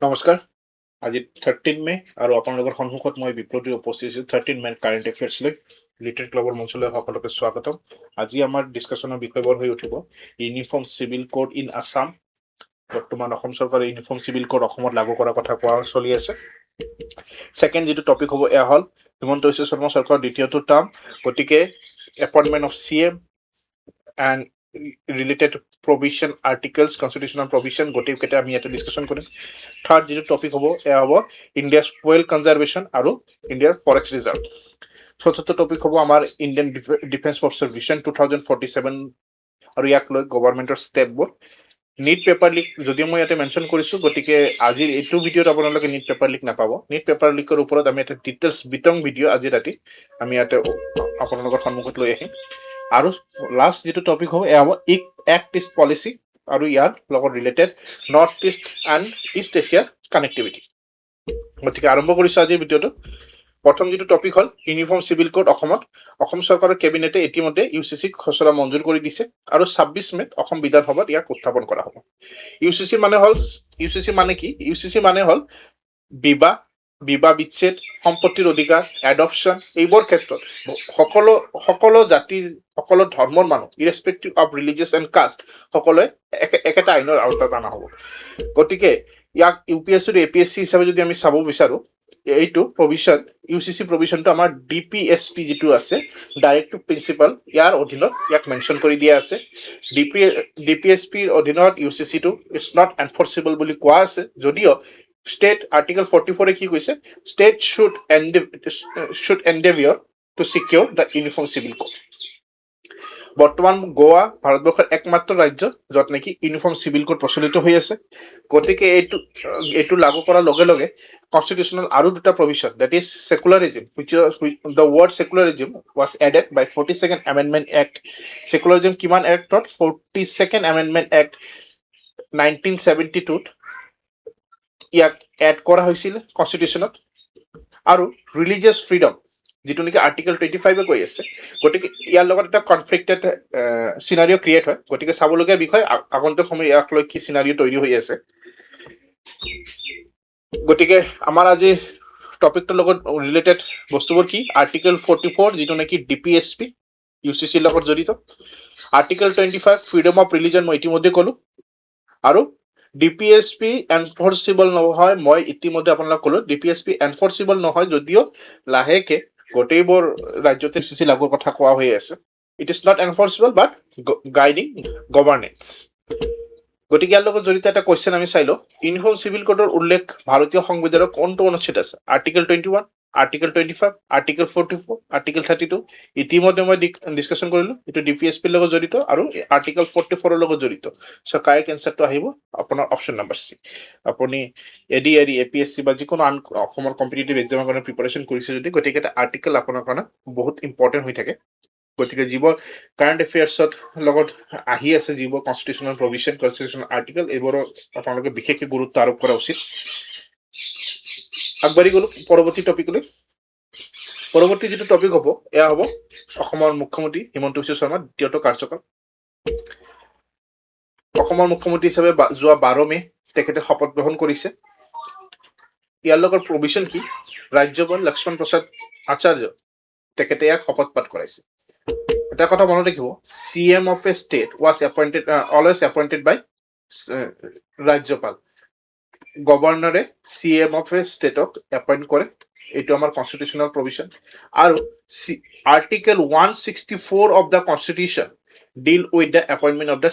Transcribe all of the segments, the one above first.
নমস্কাৰ। আজি 13 মে আৰু আপোনালোকৰ সন্মুখত মই বিপ্লৱী উপস্থিত হৈছোঁ 13 মে কাৰেণ্ট এফেয়াৰ্ছ লৈ লিটাৰেট ক্লাবৰ মঞ্চলৈ সকলোকে স্বাগতম। আজি আমাৰ ডিছকাশ্যনৰ বিষয়বোৰ হৈ উঠিব uniform civil code in Assam. বৰ্তমান অসম চৰকাৰে ইউনিফৰ্ম চিভিল কোড অসমত লাগু কৰাৰ কথা কোৱা চলি আছে। ছেকেণ্ড যিটো টপিক হ'ব এয়া হ'ল হিমন্ত বিশ্ব শৰ্মা চৰকাৰৰ দ্বিতীয়টো টাৰ্ম, গতিকে appointment of CM and related provision articles constitutional provision গোটেইকেইটা আমি ইয়াতে ডিছকাশ্যন কৰিম। থাৰ্ড যিটো টপিক হ'ব এয়া হ'ব ইণ্ডিয়াৰ ফুৱেল কনজাৰ্ভেশ্যন আৰু ইণ্ডিয়াৰ ফৰেষ্ট ৰিজাৰ্ভ। চতুৰ্থ টপিক হ'ব আমাৰ ইণ্ডিয়ান ডিফেন্স ফৰ্চৰ ভিছন 2047 আৰু ইয়াক লৈ গভৰ্ণমেণ্টৰ ষ্টেপবোৰ। নিট পেপাৰ লিক যদিও মই ইয়াতে মেনশ্যন কৰিছোঁ, গতিকে আজিৰ এইটো ভিডিঅ'ত আপোনালোকে নিট পেপাৰ লিক নাপাব। নিট পেপাৰ লিকৰ ওপৰত আমি এটা ডিটেইলছ বিতং ভিডিঅ' আজি ৰাতি আমি ইয়াতে আপোনালোকৰ সন্মুখত লৈ আহিম। আৰু লাষ্ট যিটো টপিক হ'ব এয়া হ'ব এক্ট ইষ্ট পলিচি আৰু ইয়াৰ লগত related north east and east এছিয়াৰ কানেক্টিভিটি। গতিকে আৰম্ভ কৰিছোঁ আজিৰ ভিডিঅ'টো। প্ৰথম যিটো টপিক হ'ল ইউনিফৰ্ম চিভিল কোড অসমত। অসম চৰকাৰৰ কেবিনেটে ইতিমধ্যে UCCক খচৰা মঞ্জুৰ কৰি দিছে আৰু 26 মেত অসম বিধানসভাত ইয়াক উত্থাপন কৰা হ'ব। UCC মানে কি? UCC মানে হ'ল বিবাহ বিচ্ছেদ, সম্পত্তিৰ অধিকাৰ, এডপশ্যন, এইবোৰ ক্ষেত্ৰত সকলো জাতি সকলো ধৰ্মৰ মানুহ ইৰেছপেক্টিভ অফ ৰিলিজিয়াছ এণ্ড কাষ্ট সকলোৱে একেটা আইনৰ আওতাত অনা হ'ব। গতিকে ইয়াক UPSC আৰু APSC হিচাপে যদি আমি চাব বিচাৰোঁ, এইটো প্ৰভিশ্যন UCC প্ৰভিশ্যনটো আমাৰ DPSP যিটো আছে ডাইৰেক্টিভ প্ৰিন্সিপাল, ইয়াৰ অধীনত ইয়াক মেনশ্যন কৰি দিয়া আছে। DPSPৰ অধীনত UCCটো ইজ নট এনফৰ্চেবল বুলি কোৱা আছে, যদিও ষ্টেট আৰ্টিকল 44 কি কৈছে, state should endeavour to secure the uniform civil code. বৰ্তমান গোৱা ভাৰতবৰ্ষৰ একমাত্ৰ ৰাজ্য য'ত নেকি ইউনিফৰ্ম চিভিল কোড প্ৰচলিত হৈ আছে। গতিকে এইটো লাগু কৰাৰ লগে লগে কনষ্টিটিউশ্যনেল আৰু দুটা provision, that is secularism, the word secularism was added by 42nd amendment act. Secularism কিমান এক্টত? 42nd এমেণ্ডমেণ্ট এক্ট 1972ত ইয়াক এড কৰা হৈছিল কনষ্টিটিউশ্যনত। আৰু ৰিলিজিয়াছ ফ্ৰীডম যিটো নেকি আৰ্টিকল 25 কৈ আছে। গতিকে ইয়াৰ লগত এটা কনফ্লিক্টেড চিনাৰিঅ' ক্ৰিয়েট হয়। গতিকে চাবলগীয়া বিষয় আগন্তুক সময় ইয়াক লৈ কি চিনাৰিঅ' তৈৰি হৈ আছে। গতিকে আমাৰ আজি টপিকটোৰ লগত ৰিলেটেড বস্তুবোৰ কি? আৰ্টিকল 44 যিটো নেকি DPSP UCCৰ লগত জড়িত। আৰ্টিকল 25 ফ্ৰীডম অফ ৰিলিজন মই ইতিমধ্যে ক'লো। আৰু DPSP এনফৰ্চেবল নহয়, মই ইতিমধ্যে আপোনালোক ক'লো DPSP এনফৰ্চেবল নহয়, যদিও লাহেকে গোটেইবোৰ ৰাজ্যতে UCC লাগুৰ কথা কোৱা হৈ আছে। It is not enforceable but guiding governance. গতিকে ইয়াৰ লগত জড়িত এটা কুৱেশ্যন আমি চাই লওঁ। ইউনিফৰ্ম চিভিল কোডৰ উল্লেখ ভাৰতীয় সংবিধানৰ কোনটো অনুচ্ছেদ আছে? Article 21, article 25, article 44, article 32। ইতিমধ্যে মই ডিছকাশ্যন কৰিলোঁ, এইটো DPSPৰ লগত জড়িত আৰু আৰ্টিকল 44ৰ লগত জড়িত। চ' কাৰেক্ট এনচাৰটো আহিব আপোনাৰ অপশ্যন নম্বৰ C। আপুনি ADRE, APSC বা যিকোনো আন অসমৰ কম্পিটিটিভ এক্সামৰ কাৰণে প্ৰিপাৰেশ্যন কৰিছে যদি গোটেইকেইটা আৰ্টিকেল আপোনাৰ কাৰণে বহুত ইম্পৰ্টেণ্ট হৈ থাকে। গতিকে যিবোৰ কাৰেণ্ট এফেয়াৰ্ছত লগত আহি আছে, যিবোৰ কনষ্টিটিউশ্যনেল প্ৰভিশ্যন, কনষ্টিটিউশ্যনেল আৰ্টিকেল, এইবোৰৰ আপোনালোকে বিশেষকৈ গুৰুত্ব আৰোপ কৰা উচিত। আগবাঢ়ি গ'লো পৰৱৰ্তী টপিকলৈ। পৰৱৰ্তী যিটো টপিক হ'ব এয়া হ'ব অসমৰ মুখ্যমন্ত্ৰী হিমন্ত বিশ্ব শৰ্মাৰ দ্বিতীয়টো কাৰ্যকাল। অসমৰ মুখ্যমন্ত্ৰী হিচাপে যোৱা 12 মে তেখেতে শপত গ্ৰহণ কৰিছে। ইয়াৰ লগত প্ৰভিশ্যন কি? ৰাজ্যপাল লক্ষ্মণ প্ৰসাদ আচাৰ্য তেখেতে ইয়াক শপত পাঠ কৰাইছে। এটা কথা মনত ৰাখিব, CM of a state was always appointed by ৰাজ্যপাল। গভৰ্ণৰে CM অফ এ ষ্টেটক এপইণ্ট কৰে, এইটো আমাৰ কনষ্টিটিউশ্যনেল প্ৰভিশ্যন। আৰু article 164 of the constitution deal with the appointment of the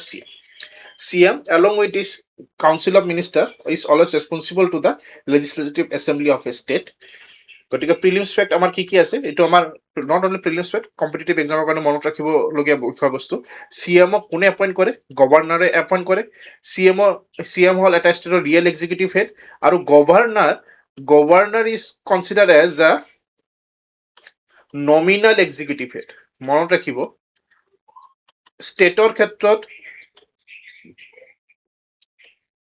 CM along with his council of minister is always responsible to the legislative assembly of a state. গতিকে prelims fact আমাৰ কি আছে? এইটো আমাৰ not only prelims fact, competitive এক্সামৰ কাৰণে মনত ৰাখিবলগীয়া বিষয়বস্তু। CM কোনে এপইণ্ট কৰে? গভৰ্ণৰে এপইণ্ট কৰে। CM হ'ল এটা ষ্টেটৰ ৰিয়েল এক্সিকিউটিভ হেড আৰু governor is considered as a nominal executive head. মনত ৰাখিব, ষ্টেটৰ ক্ষেত্ৰত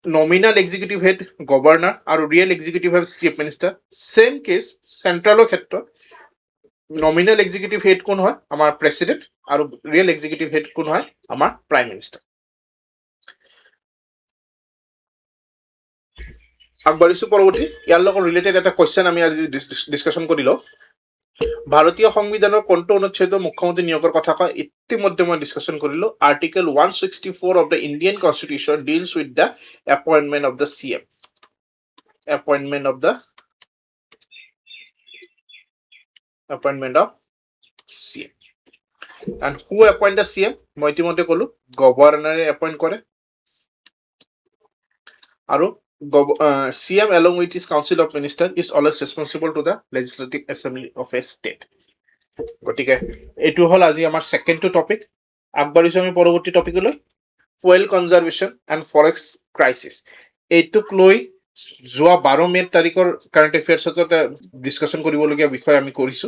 নমিনেল এক্সিকিউটিভ হেড গভৰ্ণৰ আৰু real executive head chief minister. Same case চেণ্ট্ৰেলৰ ক্ষেত্ৰত নমিনেল এক্সিকিউটিভ হেড কোন হয়? আমাৰ প্ৰেচিডেণ্ট, আৰু ৰিয়েল এক্সিকিউটিভ হেড কোন হয়? আমাৰ প্ৰাইম মিনিষ্টাৰ। আগবাঢ়িছো পৰৱৰ্তী ইয়াৰ লগত ৰিলেটেড এটা কোৱেশ্চন আমি আজি ডিছকাশ্যন কৰি লওঁ ভাৰতীয় সংবিধানৰ কোনটো অনুচ্ছেদ মুখ্যমন্ত্ৰী নিয়োগৰ কথা কয় ইতিমধ্যে মই ডিছকাশ্যন কৰিলো article 164 of the Indian constitution deals with the appointment of the CM appointment of CM and who appoint the CM মই ইতিমধ্যে কলো গভৰ্ণৰে এপইণ্ট কৰে আৰু CM along with his council of minister is always responsible to the legislative assembly of a state গতিকে এইটো হল আজি আমাৰ second topic আগবাঢ়িছো আমি পৰৱৰ্তী টপিকলৈ fuel conservation and forex crisis এইটোক লৈ যোৱা 12 মে তাৰিখৰ কাৰেণ্ট এফেয়াৰ্ছত এটা ডিছকাশ্যন কৰিবলগীয়া বিষয় আমি কৰিছো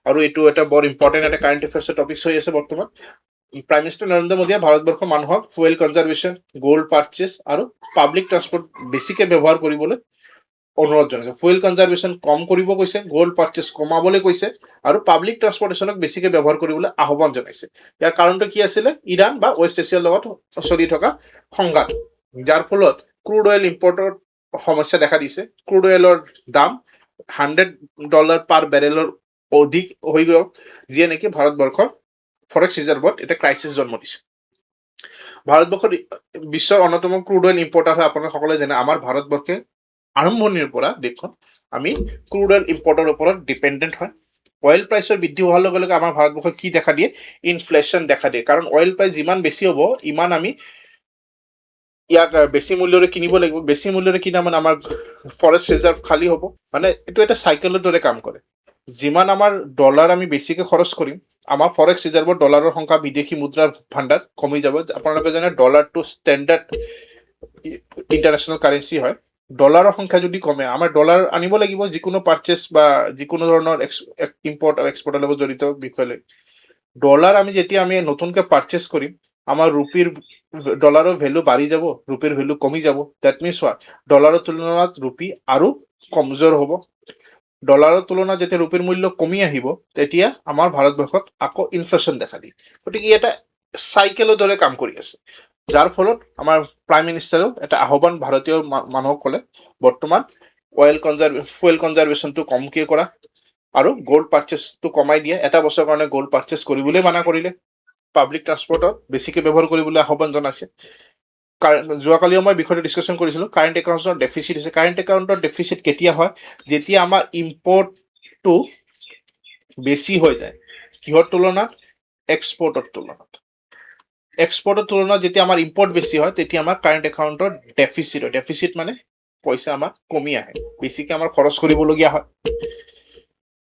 আৰু এইটো এটা বৰ ইম্পৰ্টেণ্ট এটা কাৰেণ্ট এফেয়াৰ্ছৰ টপিক হৈ আছে বৰ্তমান প্ৰাইম মিনিষ্টাৰ নৰেন্দ্ৰ মোদীয়ে ভাৰতবৰ্ষৰ মানুহক ফুয়েল কনজাৰভেশ্যন গোল্ড পাৰ্চেছ আৰু পাব্লিক ট্ৰান্সপৰ্ট বেছিকৈ ব্যৱহাৰ কৰিবলৈ অনুৰোধ জনাইছে ফুয়েল কনজাৰভেশ্যন কম কৰিব কৈছে গোল্ড পাৰ্চেছ কমাবলৈ কৈছে আৰু পাব্লিক ট্ৰান্সপৰ্টেশ্যনক বেছিকৈ ব্যৱহাৰ কৰিবলৈ আহ্বান জনাইছে ইয়াৰ কাৰণটো কি আছিলে ইৰাণ বা ৱেষ্ট এছিয়াৰ লগত চলি থকা সংঘাত যাৰ ফলত ক্ৰুড অইল ইম্পৰ্টৰ সমস্যা দেখা দিছে ক্ৰুড অইলৰ দাম $100 পাৰ বেৰেলৰ অধিক হৈ গ'ল যিয়ে নেকি ভাৰতবৰ্ষৰ ফৰেক্স ৰিজাৰ্ভত এটা ক্ৰাইচিছ জন্ম দিছে ভাৰতবৰ্ষৰ বিশ্বৰ অন্যতম ক্ৰুড অইল ইম্পৰ্টাৰ হয় আপোনালোকে সকলোৱে জানে আমাৰ ভাৰতবৰ্ষে আৰম্ভণিৰ পৰা দেখোন আমি ক্ৰুড অইল ইম্পৰ্টৰ ওপৰত ডিপেণ্ডেণ্ট হয় অইল প্ৰাইচৰ বৃদ্ধি হোৱাৰ লগে লগে আমাৰ ভাৰতবৰ্ষত কি দেখা দিয়ে ইনফ্লেশ্যন দেখা দিয়ে কাৰণ অইল প্ৰাইচ যিমান বেছি হ'ব ইমান আমি ইয়াক বেছি মূল্যৰে কিনিব লাগিব বেছি মূল্যৰে কিনা মানে আমাৰ ফৰেষ্ট ৰিজাৰ্ভ খালী হ'ব মানে এইটো এটা চাইকেলৰ দৰে কাম কৰে যিমান আমাৰ ডলাৰ আমি বেছিকৈ খৰচ কৰিম আমাৰ ফৰেক্স ৰিজাৰ্ভৰ ডলাৰৰ সংখ্যা বিদেশী মুদ্ৰাৰ ভাণ্ডাৰ কমি যাব আপোনালোকে জানে ডলাৰটো ষ্টেণ্ডাৰ্ড ইণ্টাৰনেশ্যনেল কাৰেঞ্চি হয় ডলাৰৰ সংখ্যা যদি কমে আমাৰ ডলাৰ আনিব লাগিব যিকোনো পাৰ্চেছ বা যিকোনো ধৰণৰ ইম্পৰ্ট আৰু এক্সপৰ্টৰ লগত জড়িত বিষয়লৈ ডলাৰ আমি যেতিয়া আমি নতুনকৈ পাৰ্চেছ কৰিম আমাৰ ৰুপিৰ ডলাৰৰ ভেলু বাঢ়ি যাব ৰুপিৰ ভেলু কমি যাব ডেট মিনছ হোৱাট ডলাৰৰ তুলনাত ৰুপি আৰু কমজোৰ হ'ব ডলাৰৰ তুলনাত যেতিয়া ৰুপিৰ মূল্য কমি আহিব তেতিয়া আমাৰ ভাৰতবৰ্ষত আকৌ ইনফ্লেশ্যন দেখা দিয়ে গতিকে এটা চাইকেলৰ দৰে কাম কৰি আছে যাৰ ফলত আমাৰ প্ৰাইম মিনিষ্টাৰেও এটা আহ্বান ভাৰতীয় মানুহক ক'লে বৰ্তমান ফুয়েল কনজাৰভেশ্যনটো কমকৈ কৰা আৰু গ'ল্ড পাৰ্চেছটো কমাই দিয়ে এটা বছৰৰ কাৰণে গ'ল্ড পাৰ্চেছ কৰিবলৈ মানা কৰিলে পাব্লিক ট্ৰান্সপৰ্টত বেছিকৈ ব্যৱহাৰ কৰিবলৈ আহ্বান জনাইছে যোৱাকালিও মই বিষয়টো ডিছকাশ্যন কৰিছিলোঁ কাৰেণ্ট একাউণ্টৰ ডেফিচিট হৈছে কাৰেণ্ট একাউণ্টৰ ডেফিচিট কেতিয়া হয় যেতিয়া আমাৰ ইম্পৰ্টটো বেছি হৈ যায় কিহৰ তুলনাত এক্সপৰ্টৰ তুলনাত যেতিয়া আমাৰ ইম্পৰ্ট বেছি হয় তেতিয়া আমাৰ কাৰেণ্ট একাউণ্টৰ ডেফিচিট হয় ডেফিচিট মানে পইচা আমাৰ কমি আহে বেছিকৈ আমাৰ খৰচ কৰিবলগীয়া হয়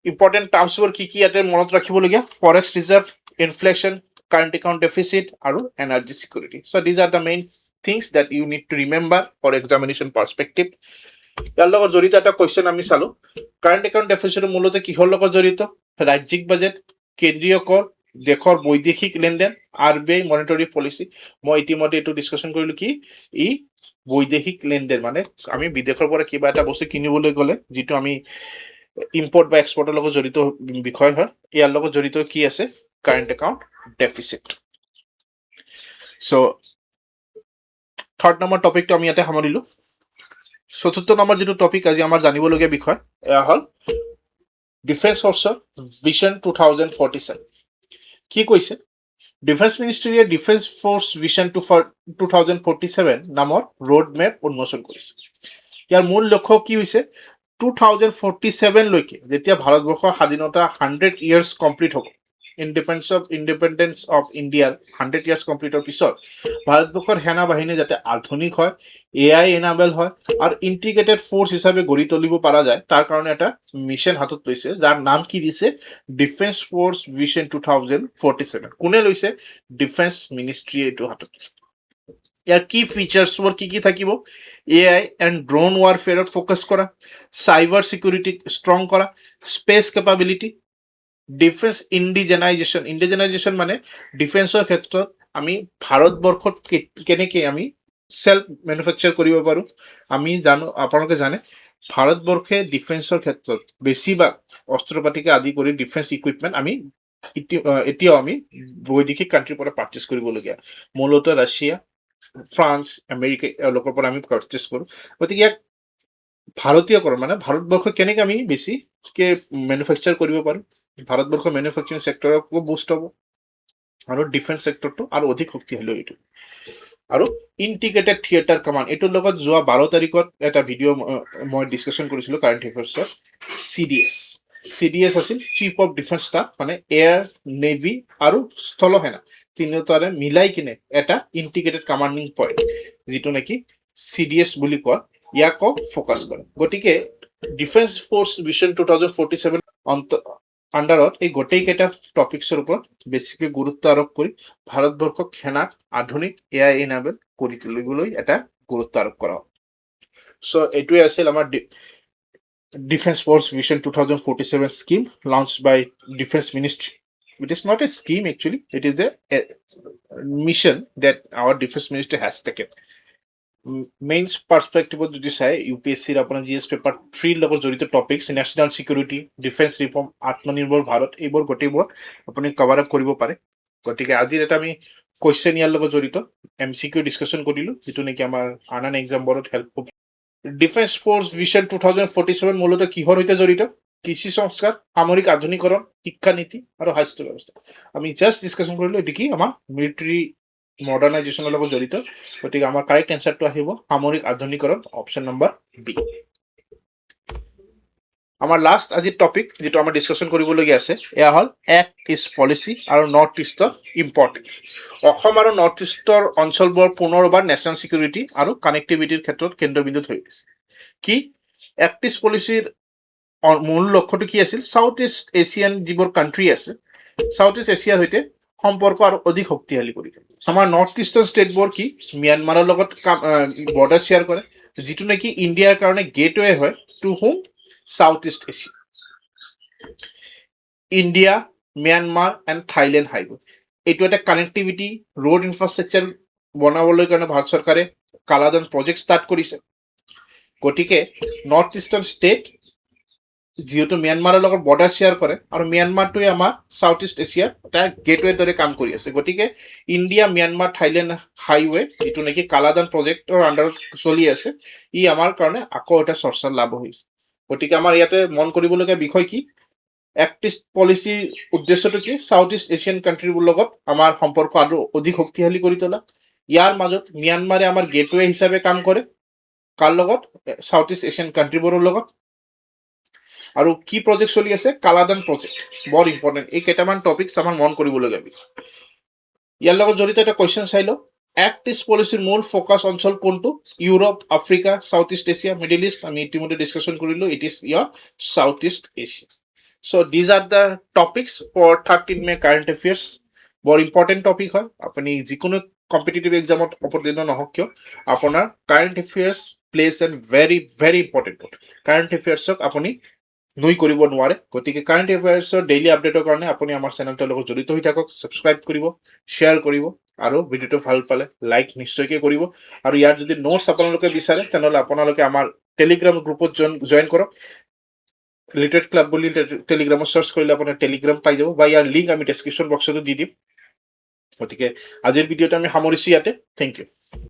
ইম্পৰ্টেণ্ট টাৰ্মছবোৰ কি ইয়াতে মনত ৰাখিবলগীয়া forex reserve inflation current account deficit আৰু energy security so' these are the main things that you need to remember for examination perspective ইয়াৰ লগত জড়িত এটা কোৱেশ্চন আমি চালো কাৰেণ্ট একাউণ্ট ডেফিচিট মূলতে কিহৰ লগত জড়িত ৰাজ্যিক বাজেট কেন্দ্ৰীয় কৰ দেশৰ বৈদেশিক লেনদেন RBI মনিটৰী পলিচি মই ইতিমধ্যে এইটো ডিছকাশ্যন কৰিলো কি ই বৈদেশিক লেনদেন মানে আমি বিদেশৰ পৰা কিবা এটা বস্তু কিনিবলৈ গ'লে যিটো আমি ইম্পৰ্ট বা এক্সপৰ্টৰ লগত জড়িত বিষয় হয় ইয়াৰ লগত জড়িত কি আছে কাৰেণ্ট একাউণ্ট ডেফিচিট চ' থাৰ্ড নম্বৰ টপিকটো আমি ইয়াতে সামৰিলোঁ চতুৰ্থ নম্বৰ যিটো টপিক আজি আমাৰ জানিবলগীয়া বিষয় এয়া হ'ল ডিফেন্স ফৰ্চৰ ভিজন 2047 কি কৈছে ডিফেন্স মিনিষ্ট্ৰীয়ে ডিফেন্স ফৰ্চ ভিজন 2047 নামৰ ৰোড মেপ উন্মোচন কৰিছে ইয়াৰ মূল লক্ষ্য কি হৈছে 2047 লৈকে যেতিয়া ভাৰতবৰ্ষৰ স্বাধীনতা 100 years কমপ্লিট হ'ব ইণ্ডিপেণ্ডেন্স অফ ইণ্ডিয়াৰ 100 years কমপ্লিটৰ পিছত ভাৰতবৰ্ষৰ সেনা বাহিনী যাতে আধুনিক হয় AI এনাবেল হয় আৰু ইণ্টিগ্ৰেটেড ফ'ৰ্চ হিচাপে গঢ়ি তুলিব পৰা যায় তাৰ কাৰণে এটা মিছন হাতত লৈছে যাৰ নাম কি দিছে ডিফেন্স ফ'ৰ্চ ভিজন 2047 কোনে লৈছে ডিফেন্স মিনিষ্ট্ৰীয়ে এইটো হাতত লৈছে ইয়াৰ কি ফিচাৰ্ছবোৰ কি থাকিব AI এণ্ড ড্ৰোন ৱাৰফেয়াৰত ফ'কাছ কৰা চাইবাৰ চিকিউৰিটি ষ্ট্ৰং কৰা স্পেচ কেপাবিলিটি ডিফেন্স ইণ্ডিজেনাইজেশ্যন মানে ডিফেন্সৰ ক্ষেত্ৰত আমি ভাৰতবৰ্ষত কেনেকৈ আমি সেল্ফ মেনুফেকচাৰ কৰিব পাৰোঁ আমি জানো আপোনালোকে জানে ভাৰতবৰ্ষে ডিফেন্সৰ ক্ষেত্ৰত বেছিভাগ অস্ত্ৰ পাতিকে আদি কৰি ডিফেন্স ইকুইপমেণ্ট আমি এতিয়াও আমি বৈদেশিক কাণ্ট্ৰিৰ পৰা পাৰ্চেছ কৰিবলগীয়া মূলতঃ ৰাছিয়া ফ্ৰান্স আমেৰিকা এওঁলোকৰ পৰা আমি পাৰ্চেছ কৰোঁ গতিকে ইয়াক ভাৰতীয়কৰণ মানে ভাৰতবৰ্ষ কেনেকৈ আমি বেছিকৈ মেনুফেকচাৰ কৰিব পাৰোঁ, ভাৰতবৰ্ষ মেনুফেকচাৰিং ছেক্টৰকো বুষ্ট হ'ব আৰু ডিফেন্স ছেক্টৰটো আৰু অধিক শক্তিশালী হৈ উঠিব। আৰু ইণ্টিগ্ৰেটেড থিয়েটাৰ কমাণ্ড, এইটোৰ লগত যোৱা 12 তাৰিখত এটা ভিডিঅ' মই ডিছকাশ্যন কৰিছিলোঁ কাৰেণ্ট এফেয়াৰ্ছত। CDS আছিল চিফ অফ ডিফেন্স ষ্টাফ, মানে এয়াৰ, নেভি আৰু স্থলসেনা তিনিওটাৰে মিলাই কিনে এটা ইণ্টিগ্ৰেটেড কমাণ্ডিং পইণ্ট, যিটো নেকি CDS বুলি কোৱা, ইয়াকো ফ'কাছ কৰে। গতিকে ডিফেন্স ফ'ৰ্চ ভিজন 2047 আণ্ডাৰত এই গোটেইকেইটা টপিক্সৰ ওপৰত বেছিকৈ গুৰুত্ব আৰোপ কৰি ভাৰতবৰ্ষক সেনাক আধুনিক AI এনাবেল কৰি তুলিবলৈ এটা গুৰুত্ব আৰোপ কৰা হ'ব। চ' এইটোৱে আছিল আমাৰ defence force vision 2047 scheme launch by defence ministry. It is not a scheme actually, it is a mission that our defense ministry has taken. Mains পাৰ্সপেক্টিভত যদি চাই UPSCৰ আপোনাৰ GS পেপাৰ 3 লগত জড়িত topics, national security, defence reform, Atmanirbhar Bharat, এইবোৰ গোটেইবোৰ আপুনি কভাৰ আপ কৰিব পাৰে। গতিকে আজিৰ এটা আমি কুৱেশ্যন ইয়াৰ লগত জড়িত MCQ ডিছকাশ্যন কৰিলোঁ, যিটো নেকি আমাৰ আন এক্সামবোৰত হেল্প হ'ব। ডিফেন্স ফ'ৰ্চ ভিজন 2047 মূলতঃ কিহৰ সৈতে জড়িত? কৃষি সংস্কাৰ, সামৰিক আধুনিকৰণ, শিক্ষা নীতি আৰু স্বাস্থ্য ব্যৱস্থা। আমি জাষ্ট ডিছকাশ্যন কৰিলোঁ এইটো কি আমাৰ মিলিটাৰী মডাৰ্ণাইজেশ্যনৰ লগত জড়িত। গতিকে আমাৰ কাৰেক্ট এনচাৰটো আহিব সামৰিক আধুনিকৰণ, অপশ্যন নম্বৰ বি। আমাৰ লাষ্ট আজিৰ টপিক যিটো আমাৰ ডিছকাশ্যন কৰিবলগীয়া আছে, এয়া হ'ল এক্ট ইষ্ট পলিচি আৰু নৰ্থ ইষ্টৰ ইম্পৰ্টেঞ্চ। অসম আৰু নৰ্থ ইষ্টৰ অঞ্চলবোৰ পুনৰবাৰ নেশ্যনেল চিকিউৰিটি আৰু কানেক্টিভিটিৰ ক্ষেত্ৰত কেন্দ্ৰবিন্দুত হৈ গৈছে। কি এক্ট ইষ্ট পলিচিৰ মূল লক্ষ্যটো কি আছিল? সাউথ ইষ্ট এছিয়ান যিবোৰ কাণ্ট্ৰি আছে, সাউথ ইষ্ট এছিয়াৰ সৈতে সম্পৰ্ক আৰু অধিক শক্তিশালী কৰি তোলে। আমাৰ নৰ্থ ইষ্টাৰ্ণ ষ্টেটবোৰ কি ম্যানমাৰৰ লগত বৰ্ডাৰ শ্বেয়াৰ কৰে, যিটো নেকি ইণ্ডিয়াৰ কাৰণে গেটৱে হয় to home South east Asia. India, Myanmar and Thailand highway, এইটো এটা কানেক্টিভিটি ৰোড ইনফ্ৰাষ্ট্ৰাকচাৰ বনাবলৈ কাৰণে ভাৰত চৰকাৰে কালাদান প্ৰজেক্ট ষ্টাৰ্ট কৰিছে। গতিকে নৰ্থ ইষ্টাৰ্ণ ষ্টেট যিহেতু ম্যানমাৰৰ লগত বৰ্ডাৰ শ্বেয়াৰ কৰে আৰু ম্যানমাৰটোৱে আমাৰ সাউথ ইষ্ট এছিয়াৰ এটা গেটৱেৰ দৰে কাম কৰি আছে। গতিকে ইণ্ডিয়া, ম্যানমাৰ, থাইলেণ্ড হাইৱে, যিটো নেকি কালাদান প্ৰজেক্টৰ আণ্ডাৰত চলি আছে, ই আমাৰ কাৰণে আকৌ এটা চৰ্চাৰ লাভ হৈছে। গতিকে আমাৰ ইয়াতে মন কৰিবলগীয়া বিষয় কি? এক্ট ইষ্ট পলিচিৰ উদ্দেশ্যটো কি? সাউথ ইষ্ট এছিয়ান কাণ্ট্ৰিবোৰ লগত আমাৰ সম্পৰ্ক আৰু অধিক শক্তিশালী কৰি তোলা। ইয়াৰ মাজত ম্যানমাৰে আমাৰ গেটৱে হিচাপে কাম কৰে, কাৰ লগত? সাউথ ইষ্ট এছিয়ান কাণ্ট্ৰিবোৰৰ লগত। আৰু কি প্ৰজেক্ট চলি আছে? কালাদান প্ৰজেক্ট, বৰ ইম্পৰ্টেণ্ট। এই কেইটামান টপিক্স আমাৰ মন কৰিবলগীয়া বিষয়। ইয়াৰ লগত জড়িত এটা কুৱেশ্যন চাই লওঁ। এক্ট ইষ্ট পলিচিৰ মূল ফ'কাছ অঞ্চল কোনটো? Europe, Africa, south east Asia, middle east. আমি ইতিমধ্যে ডিছকাশ্যন কৰিলোঁ, ইট ইজ ইয়াৰ south east Asia. So' these are the topics for 13 May current affairs. বৰ ইম্পৰ্টেণ্ট টপিক হয়। আপুনি যিকোনো কম্পিটিটিভ এক্সামত অৱতীৰ্ণ নহওক কিয়, আপোনাৰ current affairs plays and very very important role. Current এফেয়াৰ্ছক আপুনি নুই কৰিব নোৱাৰে। গতিকে কাৰেণ্ট এফেয়াৰ্ছৰ ডেইলি আপডেটৰ কাৰণে আপুনি আমাৰ চেনেলটোৰ লগত জড়িত হৈ থাকক, ছাবস্ক্ৰাইব কৰিব, শ্বেয়াৰ কৰিব, আৰু ভিডিঅ'টো ভাল পালে লাইক নিশ্চয়কৈ কৰিব। আৰু ইয়াৰ যদি নোটছ আপোনালোকে বিচাৰে তেনেহ'লে আপোনালোকে আমাৰ টেলিগ্ৰাম গ্ৰুপত জইন কৰক। লিটাৰেট ক্লাব বুলি টেলিগ্ৰামত চাৰ্চ কৰিলে আপোনাৰ টেলিগ্ৰাম পাই যাব, বা ইয়াৰ লিংক আমি ডেছক্ৰিপশ্যন বক্সতো দি দিম। গতিকে আজিৰ ভিডিঅ'টো আমি সামৰিছোঁ ইয়াতে। Thank U.